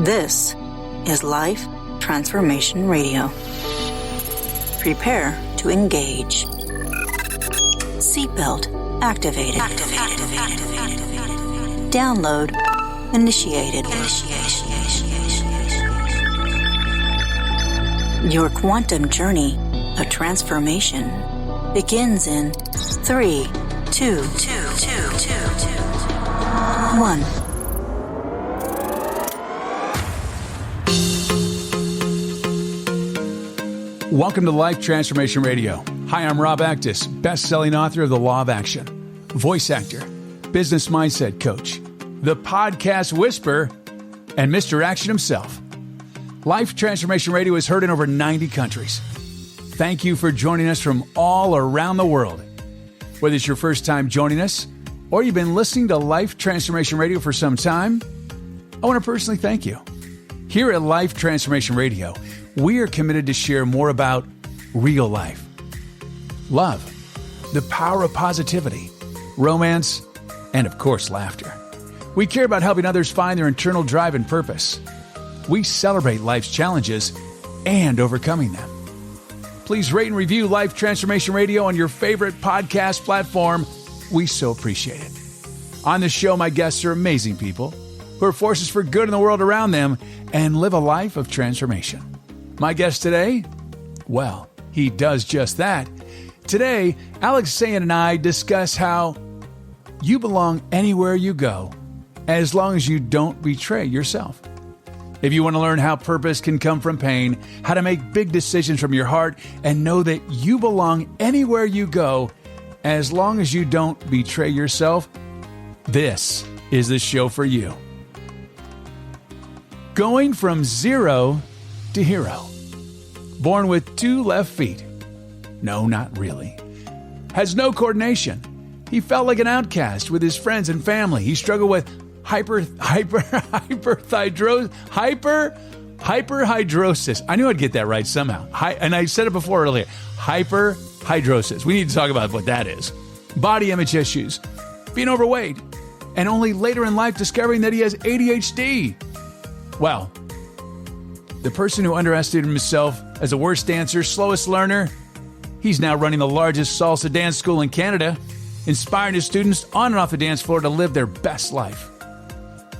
This is Life Transformation Radio. Prepare to engage. Seatbelt activated. Download initiated. Your quantum journey of transformation begins in 3, 2, 1. Welcome to Life Transformation Radio. Hi, I'm Rob Actis, best-selling author of The Law of Action, voice actor, business mindset coach, the podcast whisperer, and Mr. Action himself. Life Transformation Radio is heard in over 90 countries. Thank you for joining us from all around the world. Whether it's your first time joining us or you've been listening to Life Transformation Radio for some time, I want to personally thank you. Here at Life Transformation Radio, we are committed to share more about real life, love, the power of positivity, romance, and of course, laughter. We care about helping others find their internal drive and purpose. We celebrate life's challenges and overcoming them. Please rate and review Life Transformation Radio on your favorite podcast platform. We so appreciate it. On the show, my guests are amazing people who are forces for good in the world around them and live a life of transformation. My guest today, well, he does just that. Today, Aleks, Sayin and I discuss how you belong anywhere you go, as long as you don't betray yourself. If you want to learn how purpose can come from pain, how to make big decisions from your heart, and know that you belong anywhere you go, as long as you don't betray yourself, this is the show for you. Going from zero to hero. Born with 2 left feet. No, not really. Has no coordination. He felt like an outcast with his friends and family. He struggled with hyperhydrosis. I knew I'd get that right somehow. And I said it before earlier. Hyperhydrosis. We need to talk about what that is. Body image issues. Being overweight. And only later in life discovering that he has ADHD. Well, the person who underestimated himself as the worst dancer, slowest learner, he's now running the largest salsa dance school in Canada, inspiring his students on and off the dance floor to live their best life.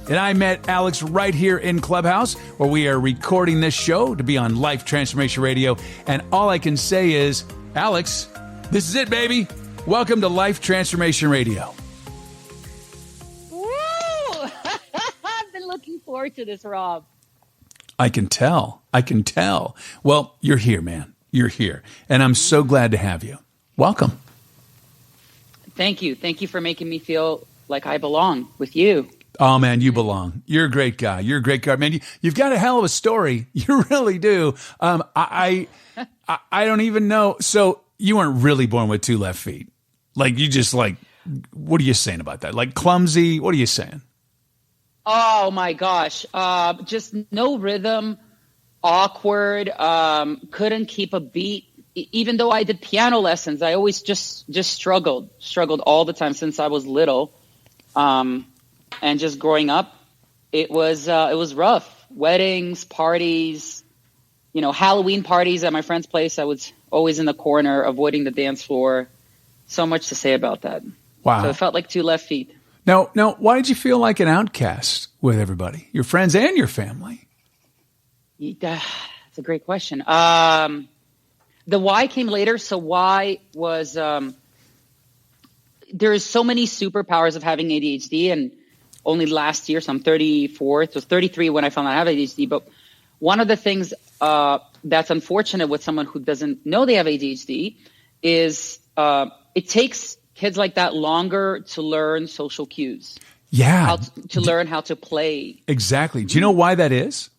And I met Aleks right here in Clubhouse, where we are recording this show to be on Life Transformation Radio. And all I can say is, Aleks, this is it, baby. Welcome to Life Transformation Radio. Woo! I've been looking forward to this, Rob. I can tell. Well, you're here, man. You're here. And I'm so glad to have you. Welcome. Thank you. Thank you for making me feel like I belong with you. Oh, man, you belong. You're a great guy. Man, you've got a hell of a story. You really do. I don't even know. So you weren't really born with 2 left feet. Like, you just what are you saying about that? Like clumsy? What are you saying? Oh my gosh. Just no rhythm, awkward, couldn't keep a beat. Even though I did piano lessons, I always just struggled all the time since I was little. And just growing up, it was rough. Weddings, parties, Halloween parties at my friend's place. I was always in the corner, avoiding the dance floor. So much to say about that. Wow. So it felt like 2 left feet. Now, why did you feel like an outcast with everybody, your friends and your family? That's a great question. The why came later. So why was there's so many superpowers of having ADHD, and only last year, so I'm 34, it was 33 when I found out I have ADHD. But one of the things that's unfortunate with someone who doesn't know they have ADHD is it takes kids like that longer to learn social cues. Yeah. To learn how to play. Exactly. Do you know why that is?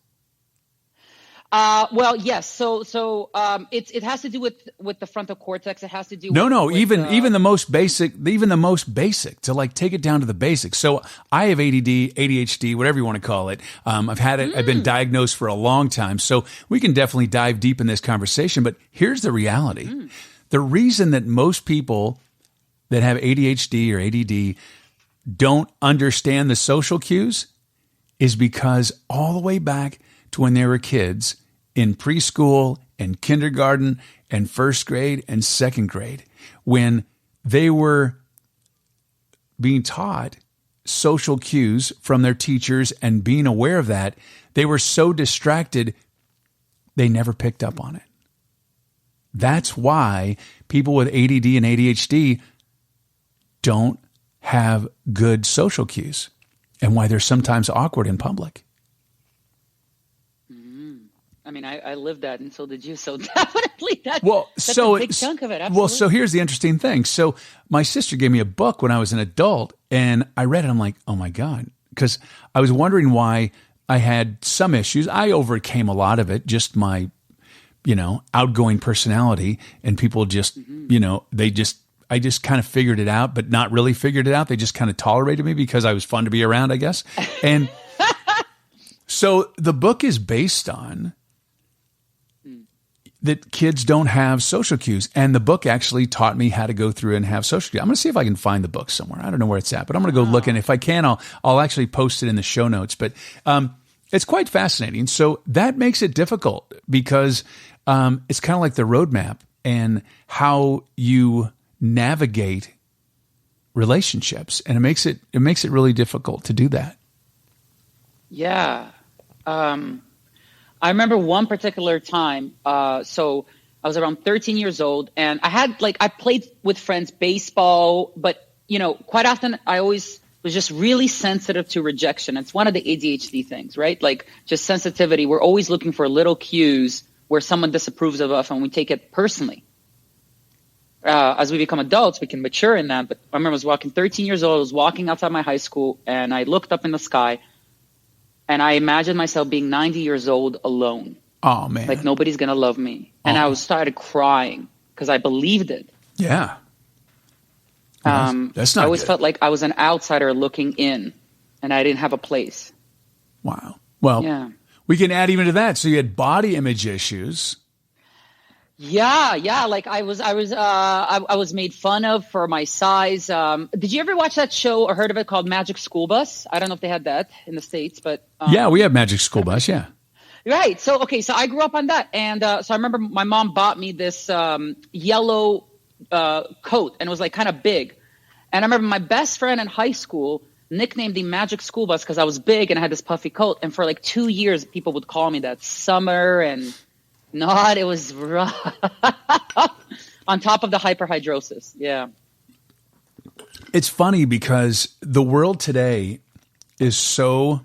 Well, yes. So it has to do with the frontal cortex. It has to do with even the most basic to take it down to the basics. So I have ADD, ADHD, whatever you want to call it. I've had it. I've been diagnosed for a long time. So we can definitely dive deep in this conversation, but here's the reality. The reason that most people that have ADHD or ADD don't understand the social cues is because all the way back to when they were kids in preschool and kindergarten and first grade and second grade, when they were being taught social cues from their teachers and being aware of that, they were so distracted, they never picked up on it. That's why people with ADD and ADHD don't have good social cues and why they're sometimes awkward in public. I mean, I lived that, and so did you. So definitely that's a big chunk of it. Absolutely. Well, so here's the interesting thing. So my sister gave me a book when I was an adult, and I read it. I'm like, oh my God, because I was wondering why I had some issues. I overcame a lot of it, just my, outgoing personality, and people just, I just kind of figured it out, but not really figured it out. They just kind of tolerated me because I was fun to be around, I guess. And so the book is based on that kids don't have social cues. And the book actually taught me how to go through and have social cues. I'm going to see if I can find the book somewhere. I don't know where it's at, but I'm going to go look. And if I can, I'll actually post it in the show notes. But it's quite fascinating. So that makes it difficult because it's kind of like the roadmap and how you navigate relationships. And it makes it really difficult to do that. Yeah. I remember one particular time. So I was around 13 years old, and I played with friends baseball, but quite often I always was just really sensitive to rejection. It's one of the ADHD things, right? Like just sensitivity. We're always looking for little cues where someone disapproves of us and we take it personally. As we become adults, we can mature in that. But I remember I was walking 13 years old. I was walking outside my high school, and I looked up in the sky. And I imagined myself being 90 years old alone. Oh, man. Like nobody's going to love me. And I started crying because I believed it. Yeah. That's not I always good. felt like I was an outsider looking in and I didn't have a place. Wow. Well, we can add even to that. So you had body image issues. Yeah. Like I was made fun of for my size. Did you ever watch that show or heard of it called Magic School Bus? I don't know if they had that in the States, but yeah, we have Magic School Bus. Yeah. Right. So I grew up on that, and so I remember my mom bought me this yellow coat, and it was like kind of big. And I remember my best friend in high school nicknamed the Magic School Bus because I was big and I had this puffy coat. And for like 2 years, people would call me that. Summer and not, it was rough. On top of the hyperhydrosis. Yeah. It's funny because the world today is so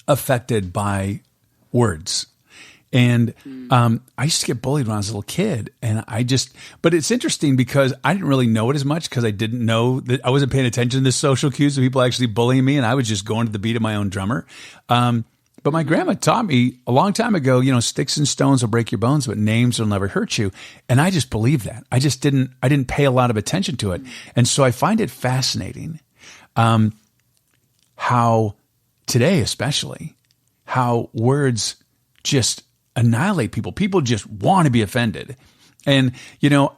affected by words. And I used to get bullied when I was a little kid. And but it's interesting because I didn't really know it as much because I didn't know that I wasn't paying attention to the social cues of people actually bullying me. And I was just going to the beat of my own drummer. But my grandma taught me a long time ago, sticks and stones will break your bones, but names will never hurt you. And I just believed that. I didn't pay a lot of attention to it. And so I find it fascinating how today, especially, how words just annihilate people. People just want to be offended. And,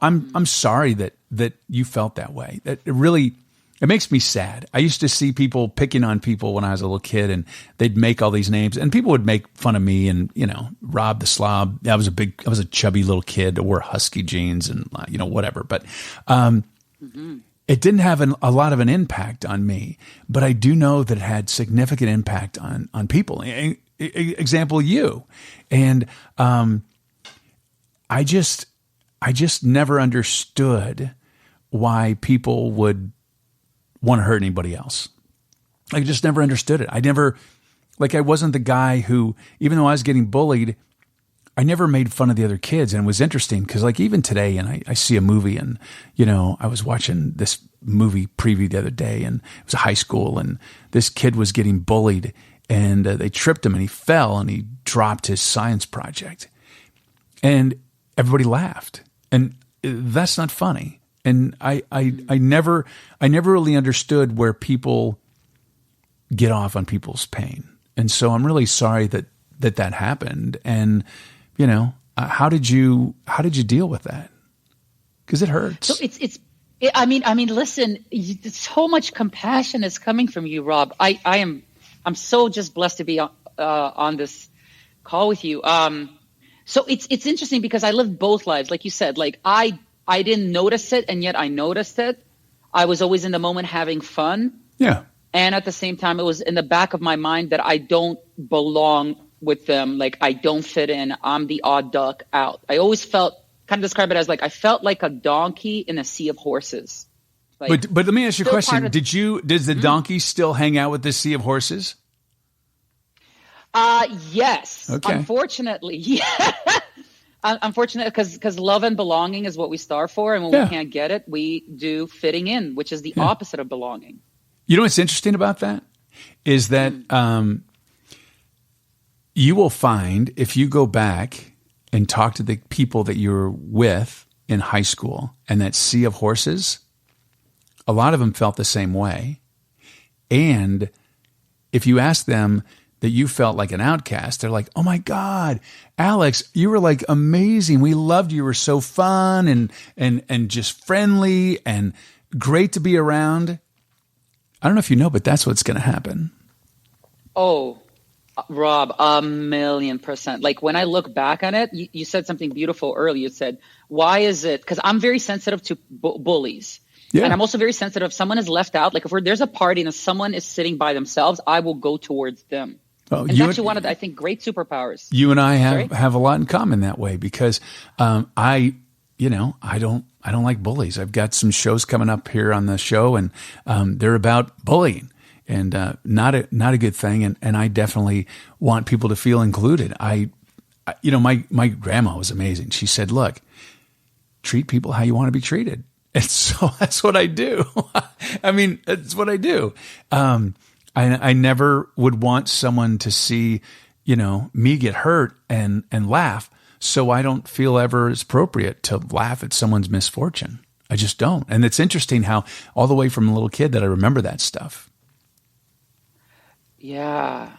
I'm sorry that you felt that way. That it makes me sad. I used to see people picking on people when I was a little kid, and they'd make all these names, and people would make fun of me and, Rob the Slob. I was a chubby little kid that wore husky jeans and, whatever. But it didn't have a lot of an impact on me, but I do know that it had significant impact on people. Example, you. And I just never understood why people would want to hurt anybody else. I just never understood it. I wasn't the guy who, even though I was getting bullied, I never made fun of the other kids. And it was interesting because even today, and I see a movie and, I was watching this movie preview the other day, and it was a high school, and this kid was getting bullied, and they tripped him and he fell and he dropped his science project, and everybody laughed. And that's not funny. And I never really understood where people get off on people's pain. And so I'm really sorry that happened. And, how did you deal with that? Because it hurts. So I mean, listen, so much compassion is coming from you, Rob. I am I'm so just blessed to be on this call with you. So it's interesting because I lived both lives. Like you said, like I didn't notice it, and yet I noticed it. I was always in the moment having fun. Yeah. And at the same time, it was in the back of my mind that I don't belong with them. Like I don't fit in. I'm the odd duck out. I always felt, kind of describe it as like, I felt like a donkey in a sea of horses. Like, but let me ask you a question. Did the donkey still hang out with the sea of horses? Yes. Okay. Unfortunately, yeah. Unfortunately, because love and belonging is what we starve for, and when we can't get it, we do fitting in, which is the opposite of belonging. You know what's interesting about that is that you will find if you go back and talk to the people that you were with in high school and that sea of horses, a lot of them felt the same way. And if you ask them that you felt like an outcast, they're like, oh my God, Aleks, you were like amazing. We loved you. You were so fun and just friendly and great to be around. I don't know if you know, but that's what's going to happen. Oh, Rob, 1,000,000%. Like when I look back on it, you said something beautiful earlier. You said, why is it? Because I'm very sensitive to bullies. Yeah. And I'm also very sensitive. If someone is left out, like if there's a party and someone is sitting by themselves, I will go towards them. Oh, and it's actually one of the, I think, great superpowers. You and I have a lot in common that way because I don't like bullies. I've got some shows coming up here on the show, and they're about bullying, and not a good thing. And I definitely want people to feel included. My grandma was amazing. She said, "Look, treat people how you want to be treated." And so that's what I do. I mean, it's what I do. I never would want someone to see, me get hurt and laugh. So I don't feel ever it's appropriate to laugh at someone's misfortune. I just don't. And it's interesting how all the way from a little kid that I remember that stuff. Yeah.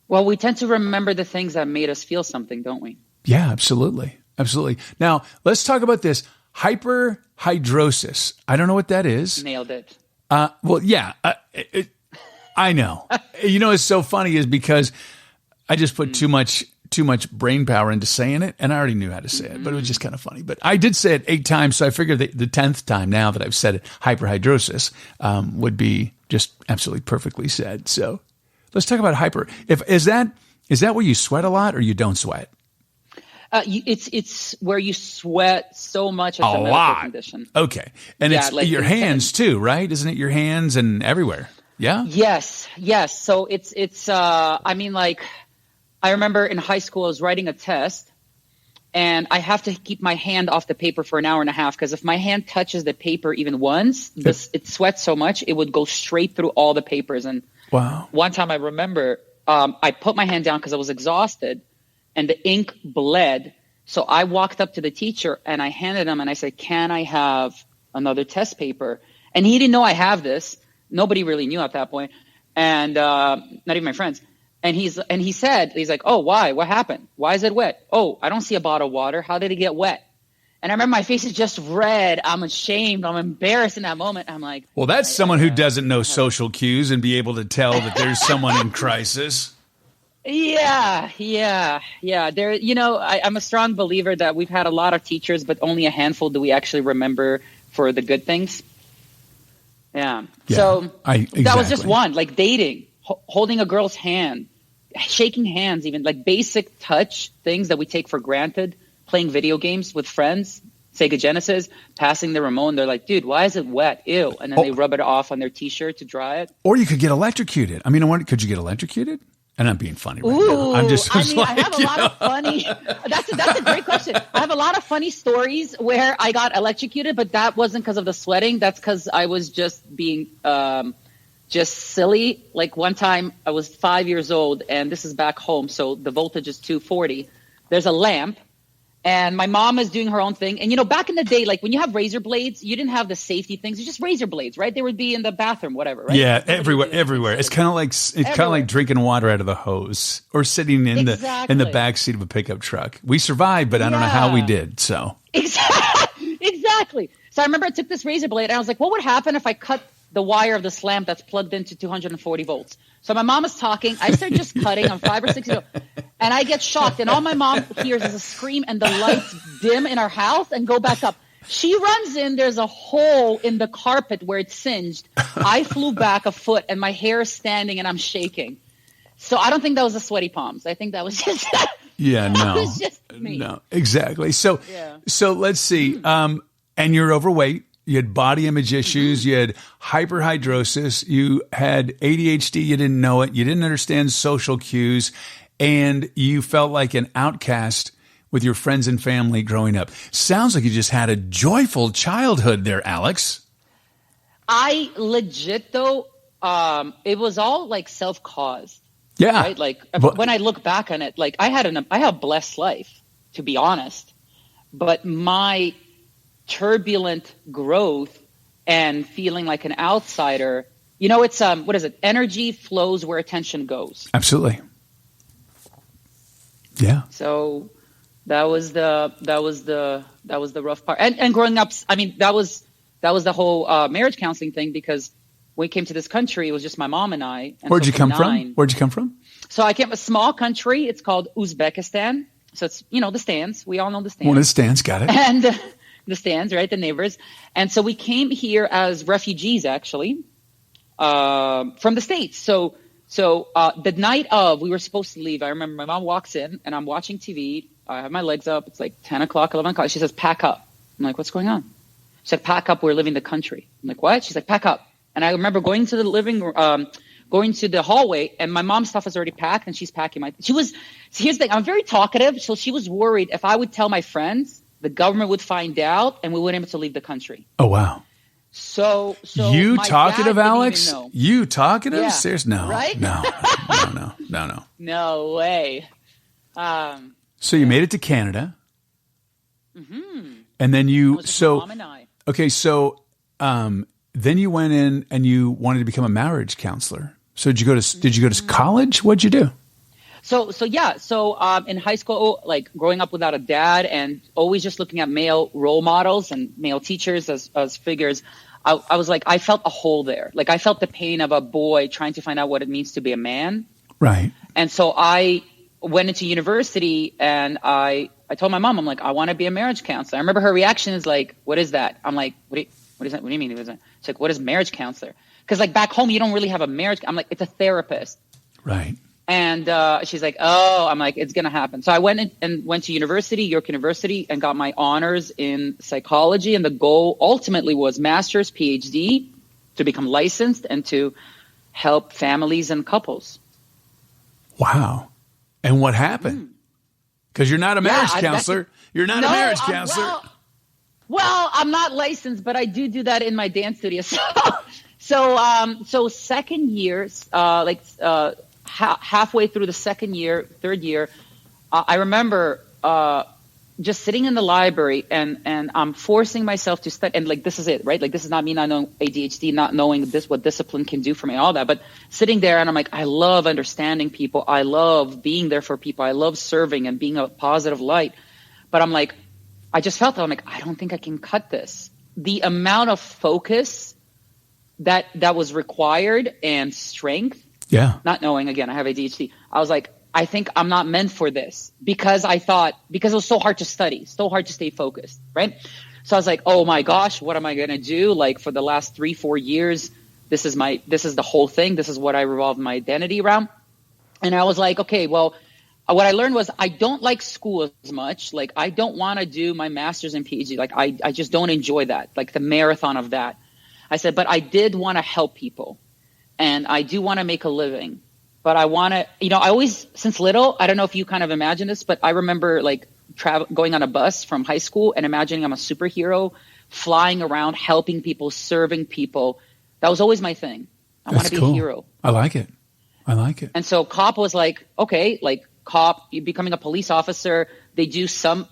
Well, we tend to remember the things that made us feel something, don't we? Yeah, absolutely. Absolutely. Now, let's talk about this hyperhydrosis. I don't know what that is. Nailed it. Well, yeah, I know. It's so funny is because I just put too much brain power into saying it, and I already knew how to say it, but it was just kind of funny. But I did say it 8 times, so I figured the 10th time now that I've said it, hyperhidrosis, would be just absolutely perfectly said. So let's talk about hyper. Is that where you sweat a lot or you don't sweat? It's where you sweat so much as a medical lot. Condition. Okay, and it's like your hands too, right? Isn't it your hands and everywhere? Yeah. Yes. So it's. I mean, like. I remember in high school, I was writing a test, and I have to keep my hand off the paper for an hour and a half because if my hand touches the paper even once, it sweats so much, it would go straight through all the papers. And wow. One time I remember I put my hand down because I was exhausted, and the ink bled. So I walked up to the teacher, and I handed him, and I said, can I have another test paper? And he didn't know I have this. Nobody really knew at that point, and not even my friends. And he's like, oh, why? What happened? Why is it wet? Oh, I don't see a bottle of water. How did it get wet? And I remember my face is just red. I'm ashamed. I'm embarrassed in that moment. I'm like, well, that's someone who doesn't know social cues and be able to tell that there's someone in crisis. Yeah. There, I'm a strong believer that we've had a lot of teachers, but only a handful do we actually remember for the good things. Yeah. So that was just one, like dating. Holding a girl's hand, shaking hands, even like basic touch things that we take for granted, playing video games with friends, Sega Genesis, passing the remote, and they're like, dude, why is it wet? Ew. And then they rub it off on their T-shirt to dry it. Or you could get electrocuted. I mean, could you get electrocuted? And I'm being funny right now. I have a lot of funny. That's a great question. I have a lot of funny stories where I got electrocuted, but that wasn't because of the sweating. That's because I was just being just silly. Like one time I was 5 years old, and this is back home, so the voltage is 240. There's a lamp, and my mom is doing her own thing. And back in the day, like when you have razor blades, you didn't have the safety things. It's just razor blades, right? They would be in the bathroom, whatever, right? Yeah, everywhere. It's kind of like drinking water out of the hose or sitting in the back seat of a pickup truck. We survived, but I don't know how we did. So exactly. So I remember I took this razor blade, and I was like, what would happen if I cut the wire of this lamp that's plugged into 240 volts. So my mom is talking. I start just cutting. I'm 5 or 6 years old. And I get shocked. And all my mom hears is a scream and the lights dim in our house and go back up. She runs in. There's a hole in the carpet where it's singed. I flew back a foot and my hair is standing and I'm shaking. So I don't think that was the sweaty palms. I think that was just Yeah, no. that was just me. No, exactly. So let's see. And you're overweight. You had body image issues. You had hyperhydrosis. You had ADHD. You didn't know it. You didn't understand social cues. And you felt like an outcast with your friends and family growing up. Sounds like you just had a joyful childhood there, Aleks. I legit, though, it was all like self-caused. Yeah. Right? Like when I look back on it, like I had a blessed life, to be honest. But my turbulent growth and feeling like an outsider, it's what is it? Energy flows where attention goes. Absolutely. Yeah. So that was the rough part. And growing up, I mean, that was the whole marriage counseling thing, because when we came to this country, it was just my mom and I. And Where'd you come from? So I came from a small country. It's called Uzbekistan. So it's, the stands. We all know the stands. One of the stands, got it. And the stands, right? The neighbors. And so we came here as refugees, actually, from the States. So the night of, we were supposed to leave. I remember my mom walks in and I'm watching TV. I have my legs up. It's like 10 o'clock, 11 o'clock. She says, pack up. I'm like, what's going on? She said, pack up. We're leaving the country. I'm like, what? She's like, pack up. And I remember going to the going to the hallway, and my mom's stuff was already packed, and she's packing here's the thing. I'm very talkative. So she was worried if I would tell my friends, the government would find out and we wouldn't be able to leave the country. Oh, wow. So you talkative, Aleks? You talkative? Yeah. Seriously? No. Right? No. No way. So you made it to Canada. Mm-hmm. And then Mom and I. Okay, so then you went in and you wanted to become a marriage counselor. So did you go to college? What'd you do? So in high school, like growing up without a dad and always just looking at male role models and male teachers as figures, I was like, I felt a hole there. Like I felt the pain of a boy trying to find out what it means to be a man. Right. And so I went into university and I told my mom, I'm like, I want to be a marriage counselor. I remember her reaction is like, what is that? I'm like, what is that? What do you mean? It's like, what is marriage counselor? Because like back home, you don't really have a marriage. I'm like, it's a therapist. Right. And she's like, oh, I'm like, it's going to happen. So I went to York University, and got my honors in psychology. And the goal ultimately was master's, PhD, to become licensed and to help families and couples. Wow. And what happened? Because you're not a marriage counselor. You're not a marriage counselor. Well, I'm not licensed, but I do that in my dance studio. So second year, halfway through the second year, third year, I remember just sitting in the library and I'm forcing myself to study. And like, this is it, right? Like, this is not me not knowing ADHD, not knowing what discipline can do for me, all that. But sitting there and I'm like, I love understanding people. I love being there for people. I love serving and being a positive light. But I'm like, I just felt that I'm like, I don't think I can cut this. The amount of focus that was required and strength. Yeah. Not knowing, again, I have ADHD. I was like, I think I'm not meant for this because it was so hard to study, so hard to stay focused, right? So I was like, oh my gosh, what am I going to do? Like for the last 3-4 years, this is the whole thing. This is what I revolved my identity around. And I was like, okay, well, what I learned was I don't like school as much. Like I don't want to do my master's and PhD. Like I just don't enjoy that, like the marathon of that. I said, but I did want to help people. And I do want to make a living, but I want to, I always, since little, I don't know if you kind of imagine this, but I remember like going on a bus from high school and imagining I'm a superhero, flying around, helping people, serving people. That was always my thing. I want to be a hero. I like it. And so cop was like, okay, like cop, you're becoming a police officer. They do some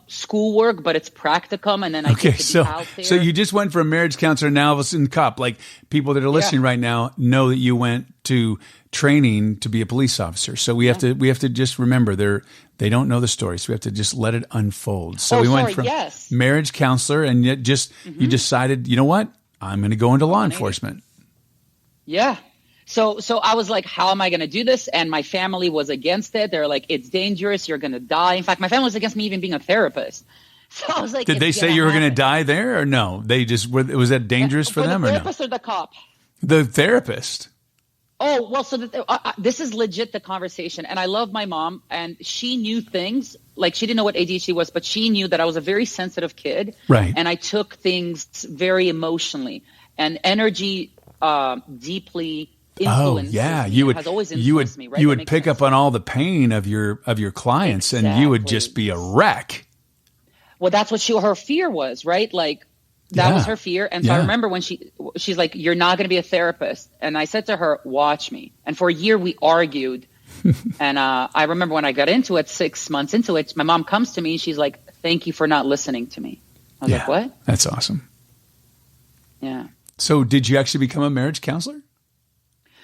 schoolwork, but it's practicum, and then I get to be out there. So you just went from marriage counselor now and cop. Like people that are listening right now know that you went to training to be a police officer. So we have to just remember they don't know the story, so we have to just let it unfold. So went from marriage counselor, and you decided, you know what? I'm going to go into law enforcement. Yeah. So I was like, how am I going to do this? And my family was against it. They're like, it's dangerous. You're going to die. In fact, my family was against me even being a therapist. So I was like, did they say you were going to die there or no? They just was that dangerous for them the or no? therapist or the cop? The therapist. Oh, well, so this is legit the conversation. And I love my mom, and she knew things. Like, she didn't know what ADHD was, but she knew that I was a very sensitive kid. Right. And I took things very emotionally, and energy deeply influenced me. You would has always influenced me, right? You would pick up on all the pain of your clients, and you would just be a wreck. Well, that's what her fear was, right? Like, that was her fear. And so I remember when she's like, you're not going to be a therapist. And I said to her, watch me. And for a year we argued. And I remember when I got into it, 6 months into it, my mom comes to me and she's like, thank you for not listening to me. I was like, what? That's awesome. Yeah. So did you actually become a marriage counselor?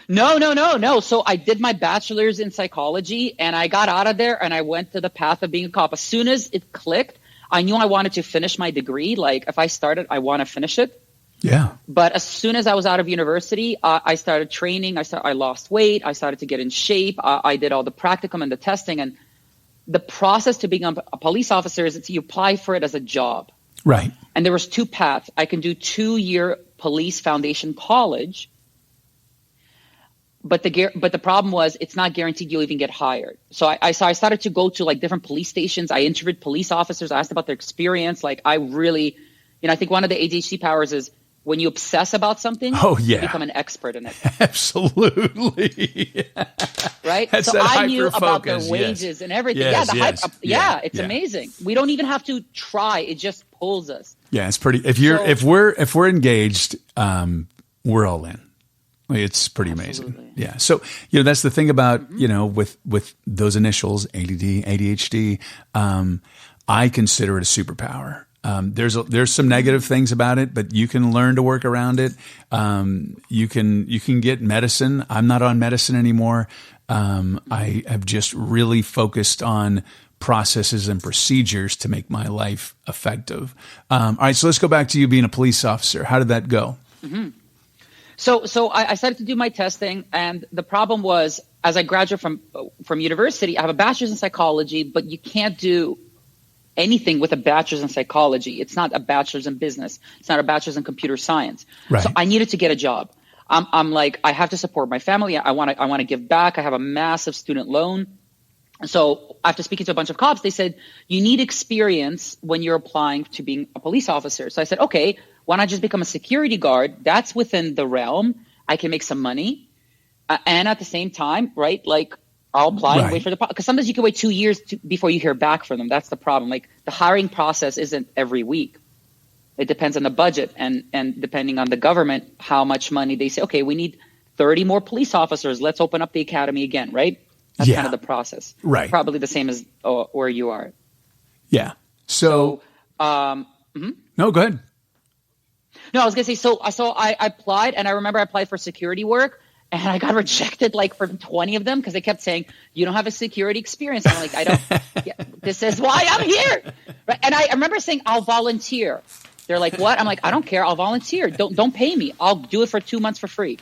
No. So I did my bachelor's in psychology, and I got out of there and I went to the path of being a cop. As soon as it clicked, I knew I wanted to finish my degree. Like, if I started, I want to finish it. Yeah. But as soon as I was out of university, I started training. I lost weight. I started to get in shape. I did all the practicum and the testing. And the process to become a police officer is you apply for it as a job. Right. And there was two paths. I can do 2-year police foundation college. But the problem was it's not guaranteed you'll even get hired. So I started to go to like different police stations. I interviewed police officers. I asked about their experience. Like, I really, I think one of the ADHD powers is when you obsess about something, you become an expert in it. Absolutely. Right? That's so I knew about their wages and everything. It's amazing. We don't even have to try. It just pulls us. Yeah, it's pretty. If we're engaged, we're all in. It's pretty amazing. Absolutely. Yeah. So, that's the thing about, with those initials, ADD, ADHD, I consider it a superpower. There's some negative things about it, but you can learn to work around it. You can get medicine. I'm not on medicine anymore. I have just really focused on processes and procedures to make my life effective. All right. So let's go back to you being a police officer. How did that go? Mm-hmm. So I started to do my testing, and the problem was, as I graduated from university, I have a bachelor's in psychology, but you can't do anything with a bachelor's in psychology. It's not a bachelor's in business. It's not a bachelor's in computer science. Right. So I needed to get a job. I'm like, I have to support my family. I want to give back. I have a massive student loan. So after speaking to a bunch of cops, they said, you need experience when you're applying to being a police officer. So I said, okay, why not just become a security guard? That's within the realm. I can make some money. And at the same time, right, like, I'll apply and wait for because sometimes you can wait 2 years before you hear back from them. That's the problem. Like, the hiring process isn't every week. It depends on the budget and depending on the government, how much money they say, okay, we need 30 more police officers. Let's open up the academy again, right? That's kind of the process. Right. Probably the same as where you are. Yeah. So no, go ahead. No, I was going to say, so I applied, and I remember I applied for security work, and I got rejected like from 20 of them because they kept saying, you don't have a security experience. And I'm like, I don't, this is why I'm here. Right? And I remember saying, I'll volunteer. They're like, what? I'm like, I don't care. I'll volunteer. Don't pay me. I'll do it for 2 months for free.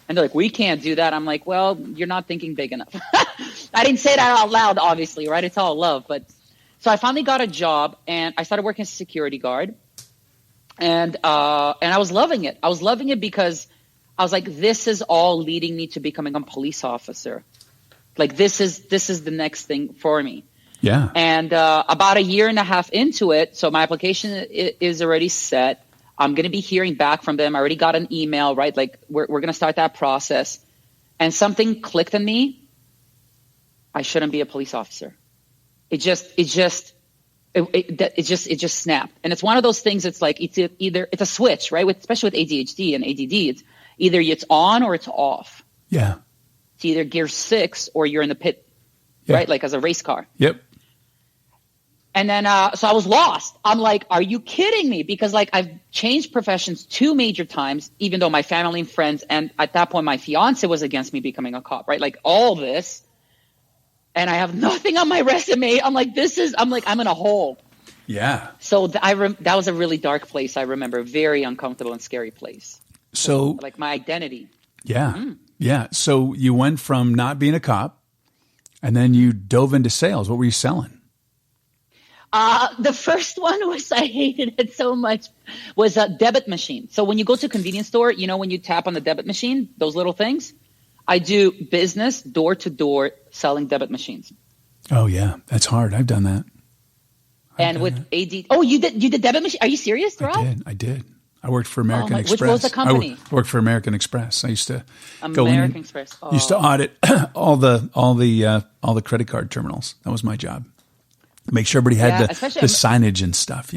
And they're like, we can't do that. I'm like, well, you're not thinking big enough. I didn't say that out loud, obviously, right? It's all love. But so I finally got a job, and I started working as a security guard. And I was loving it. I was loving it because I was like, this is all leading me to becoming a police officer. Like, this is the next thing for me. Yeah. And about a year and a half into it, so my application is already set. I'm going to be hearing back from them. I already got an email, right? Like, we're going to start that process. And something clicked in me. I shouldn't be a police officer. It just snapped. And it's one of those things. It's like, it's a switch, right? Especially with ADHD and ADD, it's either it's on or it's off. Yeah. It's either gear 6 or you're in the pit, right? Like as a race car. Yep. And then, so I was lost. I'm like, are you kidding me? Because like, I've changed professions 2 major times, even though my family and friends, and at that point, my fiance was against me becoming a cop, right? Like all this. And I have nothing on my resume. I'm like, I'm in a hole. Yeah. So that was a really dark place. I remember, very uncomfortable and scary place. So like my identity. yeah. Yeah. So you went from not being a cop and then you dove into sales. What were you selling? The first one I hated it so much, was a debit machine. So when you go to a convenience store, when you tap on the debit machine, those little things, I do business door to door selling debit machines. Oh yeah. That's hard. I've done that. And with AD, you did debit machine? Are you serious, Rob? I did. I worked for American Express. Which was the company? I worked for American Express. I used to Express. Oh. Used to audit all the credit card terminals. That was my job. Make sure everybody had the signage and stuff,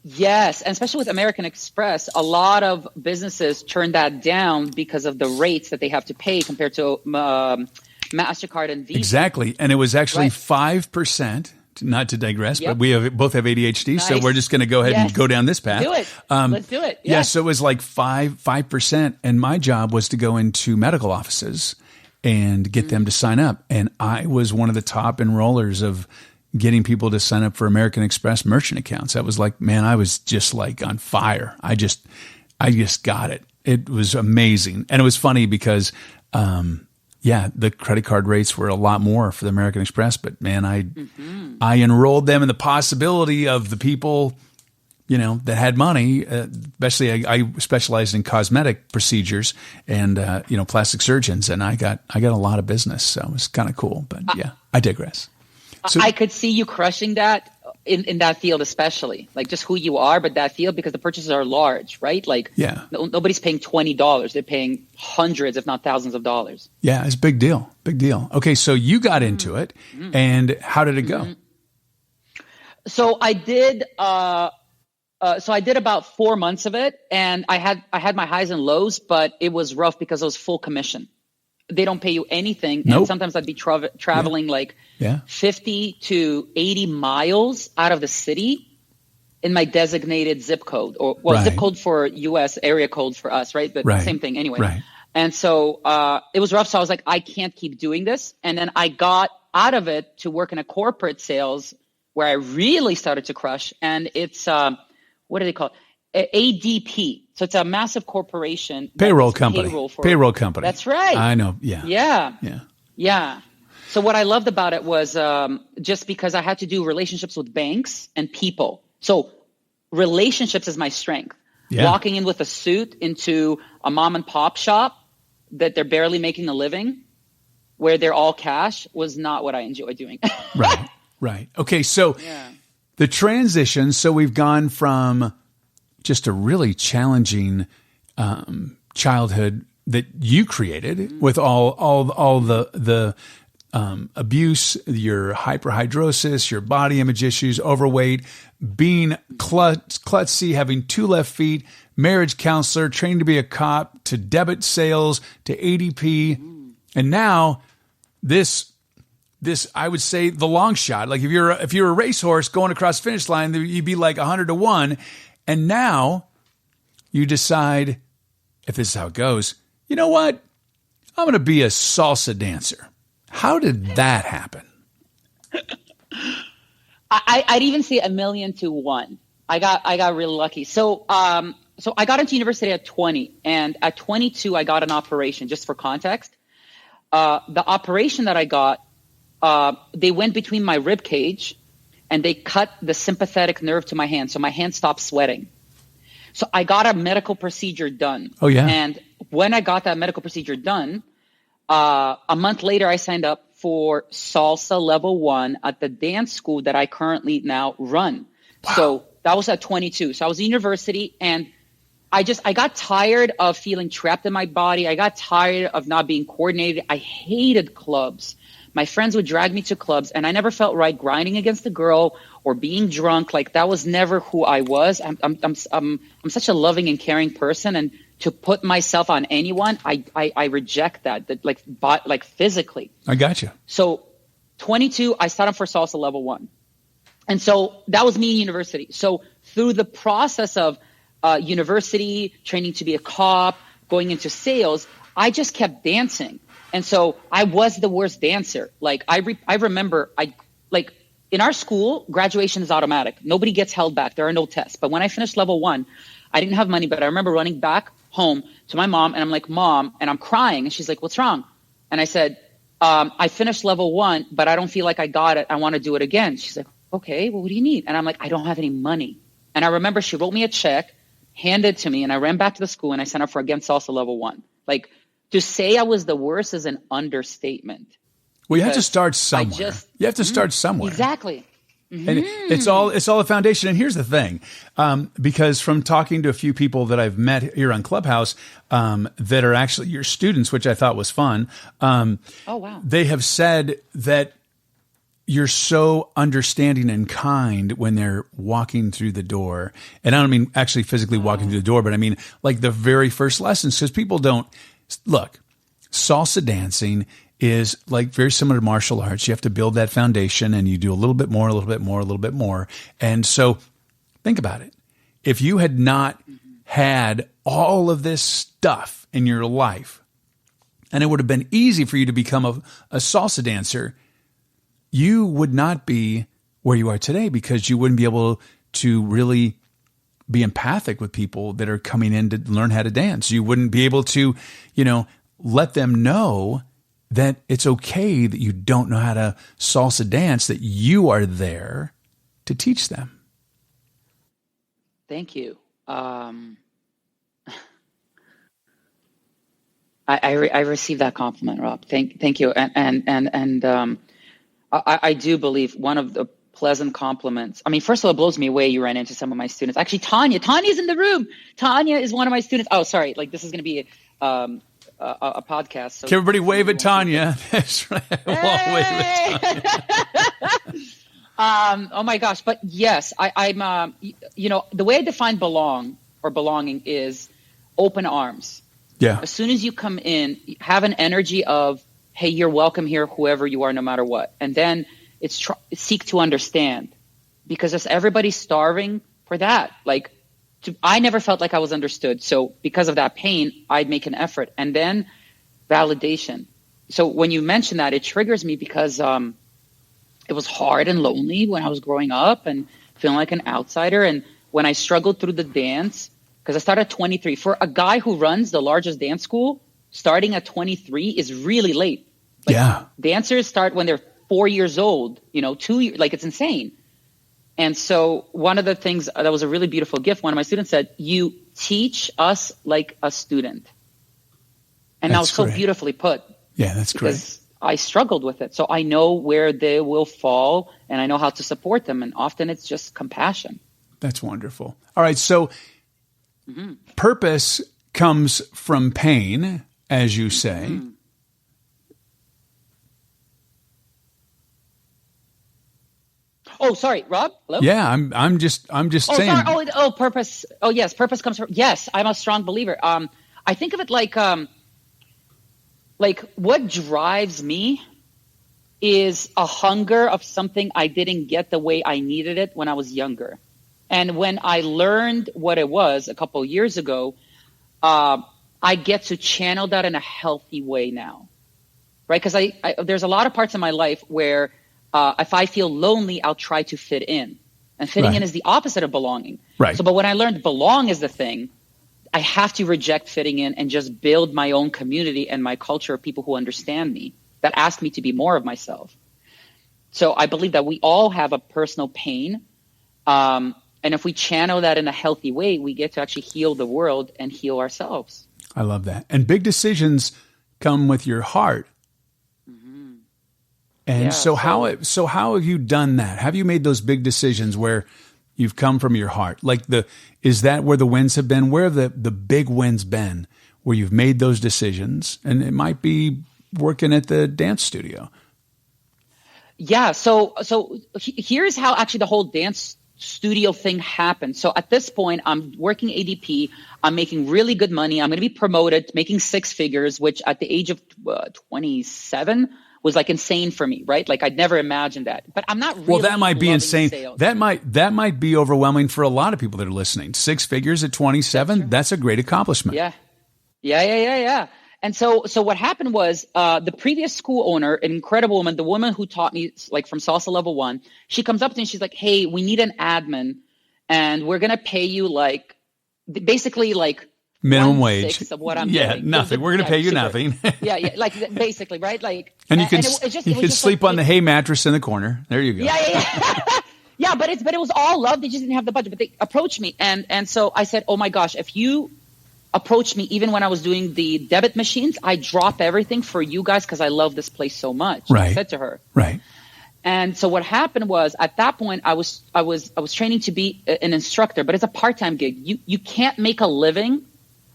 Yes, and especially with American Express, a lot of businesses turn that down because of the rates that they have to pay compared to MasterCard and Visa. Exactly, and it was actually 5%. Not to digress, but we both have ADHD, so we're just going to go ahead and go down this path. Do it. Let's do it. Yeah, so it was like 5%, and my job was to go into medical offices and get them to sign up. And I was one of the top enrollers of getting people to sign up for American Express merchant accounts. That was like, man, I was just like on fire. I just got it. It was amazing, and it was funny because. The credit card rates were a lot more for the American Express, but man, I enrolled them in the possibility of the people, that had money. Especially, I specialized in cosmetic procedures and plastic surgeons, and I got a lot of business, so it was kind of cool. But I digress. So, I could see you crushing that in that field, especially like just who you are, but that field, because the purchases are large, right? Like nobody's paying $20. They're paying hundreds, if not thousands of dollars. Yeah, it's a big deal. Big deal. Okay. So you got into it and how did it go? So I did, I did about 4 months of it, and I had my highs and lows, but it was rough because it was full commission. They don't pay you anything. Nope. And sometimes I'd be traveling 50 to 80 miles out of the city in my designated zip code, zip code for US, area code for us, right? But same thing anyway. Right. And so it was rough. So I was like, I can't keep doing this. And then I got out of it to work in a corporate sales where I really started to crush. And it's, what do they call it? ADP. So it's a massive corporation. Payroll company. Payroll company. That's right. I know. Yeah. So what I loved about it was just because I had to do relationships with banks and people. So relationships is my strength. Yeah. Walking in with a suit into a mom and pop shop that they're barely making a living, where they're all cash, was not what I enjoy doing. Right. Okay. So the transition. So we've gone from just a really challenging childhood that you created with all the abuse, your hyperhydrosis, your body image issues, overweight, being klutzy, having 2 left feet, marriage counselor, training to be a cop, to debit sales, to ADP, and now this I would say the long shot. Like if you're a racehorse going across the finish line, you'd be like 100-1. And now you decide, if this is how it goes, you know what? I'm going to be a salsa dancer. How did that happen? I'd even say 1,000,000 to 1. I got really lucky. So I got into university at 20, and at 22 I got an operation. Just for context, the operation that I got, they went between my rib cage, and they cut the sympathetic nerve to my hand, so my hand stopped sweating. So I got a medical procedure done. Oh, yeah. And when I got that medical procedure done, a month later, I signed up for Salsa Level 1 at the dance school that I currently now run. Wow. So that was at 22. So I was in university, and I got tired of feeling trapped in my body. I got tired of not being coordinated. I hated clubs. My friends would drag me to clubs, and I never felt right grinding against a girl or being drunk. Like that was never who I was. I'm such a loving and caring person, and to put myself on anyone, I reject that like physically. I got you. So 22, I signed up for Salsa Level 1, and so that was me in university. So through the process of university, training to be a cop, going into sales, I just kept dancing. And so I was the worst dancer. Like I remember in in our school, graduation is automatic. Nobody gets held back. There are no tests. But when I finished level 1, I didn't have money, but I remember running back home to my mom, and I'm like, Mom, and I'm crying. And she's like, what's wrong? And I said, I finished level 1, but I don't feel like I got it. I want to do it again. She's like, okay, well, what do you need? And I'm like, I don't have any money. And I remember she wrote me a check, handed it to me, and I ran back to the school and I signed up for Against Salsa level 1. Like, to say I was the worst is an understatement. Well, you have to start somewhere. You have to start somewhere. Exactly. And it's all a foundation. And here's the thing, because from talking to a few people that I've met here on Clubhouse, that are actually your students, which I thought was fun. Oh, wow. They have said that you're so understanding and kind when they're walking through the door. And I don't mean actually physically walking through the door, but I mean like the very first lessons, because people don't look. Salsa dancing is like very similar to martial arts. You have to build that foundation and you do a little bit more, a little bit more, a little bit more. And so think about it. If you had not had all of this stuff in your life, and it would have been easy for you to become a salsa dancer, you would not be where you are today, because you wouldn't be able to really be empathic with people that are coming in to learn how to dance. You wouldn't be able to, let them know that it's okay that you don't know how to salsa dance, that you are there to teach them. Thank you. I received that compliment, Rob. Thank you. And I do believe one of the pleasant compliments. I mean, first of all, it blows me away you ran into some of my students. Actually, Tanya's in the room. Tanya is one of my students. Oh, sorry. Like, this is going to be a podcast. So can everybody wave at Tanya? That's right. We'll all wave at Tanya. Oh my gosh. But yes, I'm, the way I define belonging is open arms. Yeah. As soon as you come in, have an energy of, hey, you're welcome here, whoever you are, no matter what. And then it's seek to understand, because just everybody's starving for that. Like, I never felt like I was understood. So because of that pain, I'd make an effort. And then validation. So when you mention that, it triggers me because it was hard and lonely when I was growing up and feeling like an outsider. And when I struggled through the dance, because I started at 23. For a guy who runs the largest dance school, starting at 23 is really late. Like, dancers start when they're 4 years old, 2 years, like, it's insane. And so one of the things that was a really beautiful gift, one of my students said, you teach us like a student. And that was so beautifully put. Yeah, that's great. Because I struggled with it. So I know where they will fall and I know how to support them. And often it's just compassion. That's wonderful. All right. So purpose comes from pain, as you say. Oh, sorry, Rob. Hello. Yeah, I'm just saying. Sorry. Purpose. Oh, yes, purpose comes from. Yes, I'm a strong believer. I think of it like what drives me is a hunger of something I didn't get the way I needed it when I was younger, and when I learned what it was a couple of years ago, I get to channel that in a healthy way now, right? Because there's a lot of parts of my life where. If I feel lonely, I'll try to fit in. And fitting in is the opposite of belonging. Right. So, but when I learned belong is the thing, I have to reject fitting in and just build my own community and my culture of people who understand me, that ask me to be more of myself. So I believe that we all have a personal pain. And if we channel that in a healthy way, we get to actually heal the world and heal ourselves. I love that. And big decisions come with your heart. And so how have you done that? Have you made those big decisions where you've come from your heart? Like is that where the wins have been? Where have the big wins been where you've made those decisions? And it might be working at the dance studio. Yeah. So here's how actually the whole dance studio thing happened. So at this point, I'm working ADP. I'm making really good money. I'm going to be promoted, making 6 figures, which at the age of 27 was like insane for me, right? Like I'd never imagined that. But I'm not really. Well, that might be insane. Sales. That might be overwhelming for a lot of people that are listening. 6 figures at 27, that's a great accomplishment. Yeah. so what happened was the previous school owner, an incredible woman, the woman who taught me like from salsa level 1, she comes up to me and she's like, hey, we need an admin and we're going to pay you like basically like minimum wage of what I'm doing. Nothing. We're going to pay you nothing. yeah. Like basically, right? Like, and you can sleep on the hay mattress in the corner. There you go. Yeah. Yeah, but it was all love. They just didn't have the budget, but they approached me. And so I said, oh my gosh, if you approach me, even when I was doing the debit machines, I drop everything for you guys because I love this place so much. Right. I said to her. Right. And so what happened was at that point I was training to be an instructor, but it's a part-time gig. You can't make a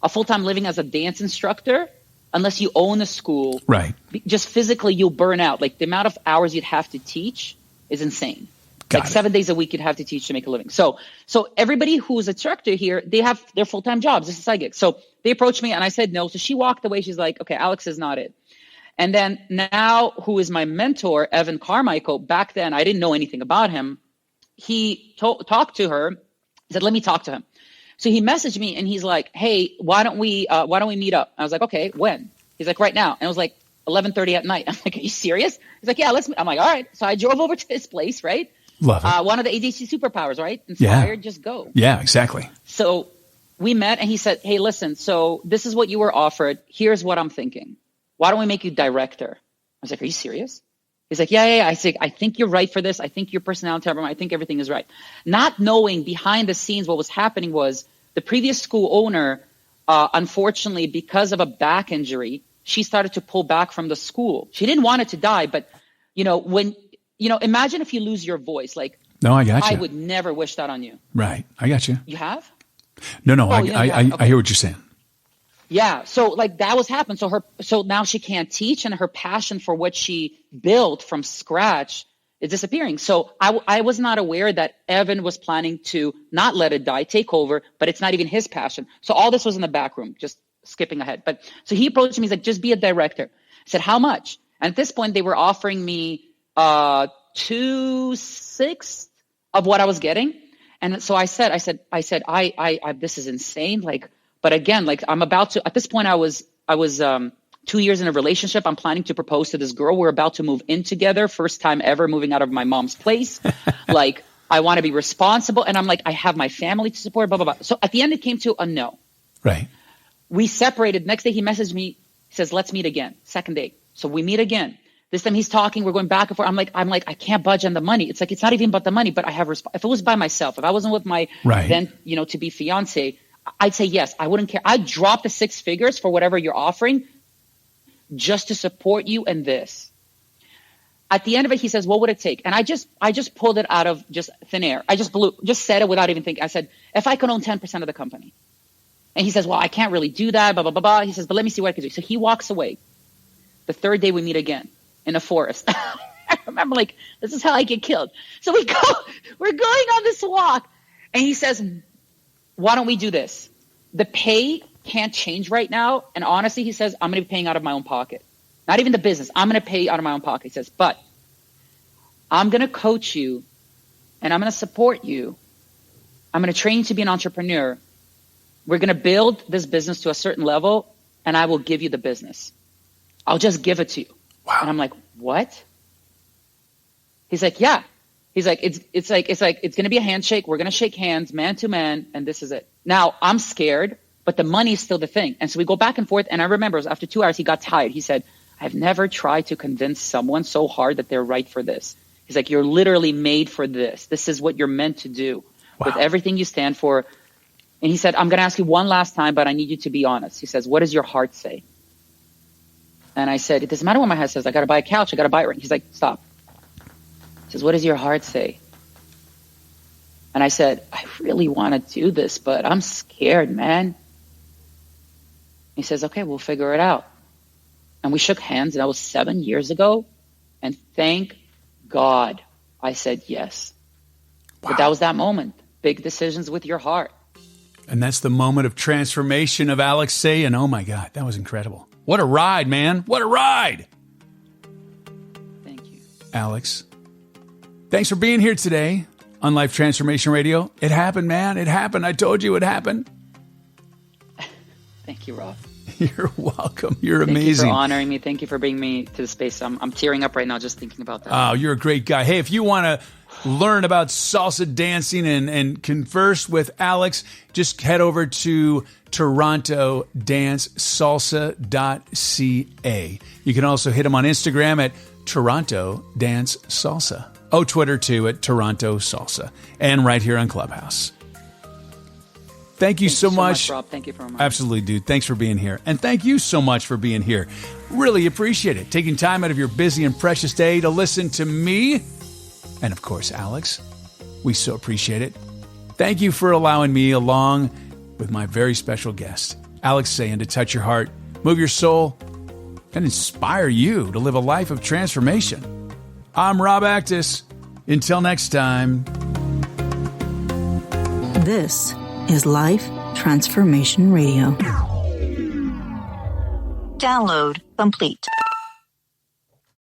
full-time living as a dance instructor unless you own a school. Right. Just physically you'll burn out. Like the amount of hours you'd have to teach is insane. Like 7 days a week you'd have to teach to make a living. So everybody who's a instructor here, they have their full-time jobs. This is a side gig. So they approached me and I said no. So she walked away. She's like, okay, Aleks is not it. And then now who is my mentor, Evan Carmichael, back then I didn't know anything about him. He talked to her, said, let me talk to him. So he messaged me and he's like, hey, why don't we meet up? I was like, okay, when? He's like, right now. And it was like 11:30 at night. I'm like, are you serious? He's like, yeah, let's meet. I'm like, all right. So I drove over to his place, right? Love it. One of the ADHD superpowers, right? Inspired, just go. Yeah, exactly. So we met and he said, hey, listen, so this is what you were offered. Here's what I'm thinking. Why don't we make you director? I was like, are you serious? He's like, yeah. I said, I think you're right for this. I think your personality, I think everything is right. Not knowing behind the scenes what was happening was the previous school owner, unfortunately, because of a back injury, she started to pull back from the school. She didn't want it to die, but imagine if you lose your voice. Like, no, I got you. I would never wish that on you. Right. I got you. You have? No, Okay. I hear what you're saying. Yeah. So like that was happening. So now she can't teach and her passion for what she built from scratch is disappearing. So I was not aware that Evan was planning to not let it die, take over, but it's not even his passion. So all this was in the back room, just skipping ahead. But so he approached me, he's like, just be a director. I said, how much? And at this point they were offering me 2/6 of what I was getting. And so I said, I this is insane. Like, but again, like I'm about to, at this point I was 2 years in a relationship. I'm planning to propose to this girl. We're about to move in together. First time ever moving out of my mom's place. Like I want to be responsible. And I'm like, I have my family to support, blah, blah, blah. So at the end it came to a no. Right. We separated. Next day he messaged me. He says, let's meet again. Second date. So we meet again. This time he's talking, we're going back and forth. I'm like, I can't budge on the money. It's like, it's not even about the money, but I have, if it was by myself, if I wasn't with my then, to be fiance, I'd say yes, I wouldn't care. I'd drop the 6 figures for whatever you're offering just to support you in this. At the end of it, he says, what would it take? And I just pulled it out of just thin air. I just said it without even thinking. I said, if I could own 10% of the company. And he says, well, I can't really do that, blah, blah, blah, blah. He says, but let me see what I can do. So he walks away. The third day we meet again. In a forest. I remember like, this is how I get killed. So we're going on this walk and he says, why don't we do this? The pay can't change right now. And honestly, he says, I'm going to be paying out of my own pocket. Not even the business. I'm going to pay out of my own pocket. He says, but I'm going to coach you and I'm going to support you. I'm going to train you to be an entrepreneur. We're going to build this business to a certain level and I will give you the business. I'll just give it to you. Wow. And I'm like, what? He's like, yeah. He's like, it's going to be a handshake. We're going to shake hands man to man. And this is it. Now I'm scared, but the money is still the thing. And so we go back and forth. And I remember after 2 hours, he got tired. He said, I've never tried to convince someone so hard that they're right for this. He's like, you're literally made for this. This is what you're meant to do with everything you stand for. And he said, I'm going to ask you one last time, but I need you to be honest. He says, what does your heart say? And I said, it doesn't matter what my heart says. I got to buy a couch. I got to buy it. He's like, stop. He says, what does your heart say? And I said, I really want to do this, but I'm scared, man. He says, okay, we'll figure it out. And we shook hands, and that was 7 years ago. And thank God I said yes. Wow. But that was that moment. Big decisions with your heart. And that's the moment of transformation of Aleks Sayin. Oh, my God. That was incredible. What a ride, man. What a ride. Thank you. Aleks, thanks for being here today on Life Transformation Radio. It happened, man. It happened. I told you it happened. Thank you, Rob. You're welcome. You're Thank amazing. you for honoring me. Thank you for bringing me to the space. I'm tearing up right now just thinking about that. Oh, you're a great guy. Hey, if you want to learn about salsa dancing and converse with Aleks, just head over to TorontoDanceSalsa.ca. You can also hit him on Instagram at Toronto Dance Salsa. Oh, Twitter too at Toronto Salsa. And right here on Clubhouse. Thank you so much, Rob. Thank you for reminding me. Absolutely, dude. Thanks for being here. And thank you so much for being here. Really appreciate it. Taking time out of your busy and precious day to listen to me. And of course, Aleks. We so appreciate it. Thank you for allowing me, along with my very special guest, Aleks Sayin, to touch your heart, move your soul, and inspire you to live a life of transformation. I'm Rob Actis. Until next time. This is Life Transformation Radio. Download complete.